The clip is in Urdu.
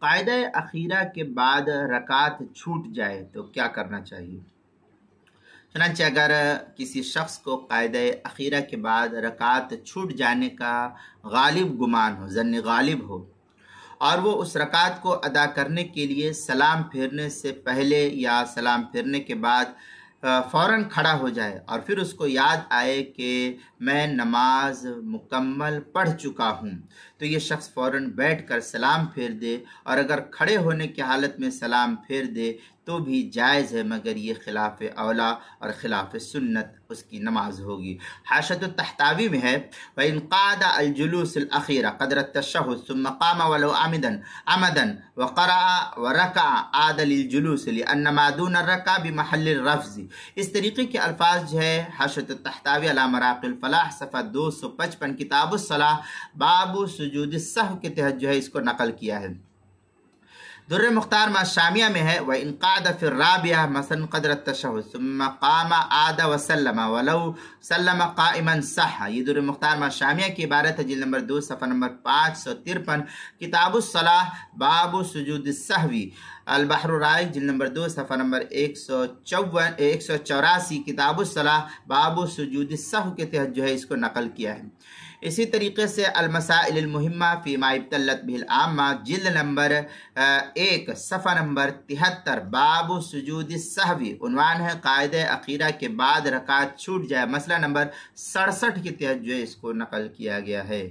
قاعدہ اخیرہ کے بعد رکعت چھوٹ جائے تو کیا کرنا چاہیے؟ چنانچہ اگر کسی شخص کو قاعدہ اخیرہ کے بعد رکعت چھوٹ جانے کا غالب گمان ہو، ظن غالب ہو، اور وہ اس رکعت کو ادا کرنے کے لیے سلام پھیرنے سے پہلے یا سلام پھیرنے کے بعد فوراً کھڑا ہو جائے، اور پھر اس کو یاد آئے کہ میں نماز مکمل پڑھ چکا ہوں، تو یہ شخص فوراً بیٹھ کر سلام پھیر دے، اور اگر کھڑے ہونے کی حالت میں سلام پھیر دے تو بھی جائز ہے، مگر یہ خلاف اولا اور خلاف سنت اس کی نماز ہوگی۔ حاشیۃ الطحطاوی میں ہے وَإِنْ قَعَدَ الْجُلُوسُ الْأَخِيرَ قَدْرَ التَّشَهُّدِ ثُمَّ قَامَ وَلَوْ عَمَدًا وَقَرَأَ وَرَكَعَ عَادَ لِلْجُلُوسِ لِأَنَّ مَا دُونَ الرَّكْعَةِ بِمَحَلِّ الرَّفْضِ۔ اس طریقے کے الفاظ جو ہے حاشیۃ الطحطاوی علی مراقی الفلاح صفحہ 255 کتاب الصلاۃ باب سجود السہو کے تحت جو ہے اس کو نقل کیا ہے۔ در مختار شامیہ میں ہے وَإِنْ قَعَدَ فِي الرَّابِعَةِ مثلا قدر التشہد ثم قام عاد وسلم ولو سلم قائما صح۔ یہ در مختار شامیہ کی عبارت ہے، جلد نمبر 2 صفحہ نمبر 553 کتاب الصلاح باب سجود السہوی، البحر الرائق جلد نمبر 2 صفحہ نمبر 184 کتاب الصلاح باب سجود السہو کے تحت جو ہے اس کو نقل کیا ہے۔ اسی طریقے سے المسائل المہمہ فی ما ابتلت بہ العامہ جلد نمبر 1 صفحہ نمبر 73 باب سجود السہوی، عنوان ہے قاعدہ اخیرہ کے بعد رکعت چھوٹ جائے، مسئلہ نمبر 67 کے تحت جو ہے اس کو نقل کیا گیا ہے۔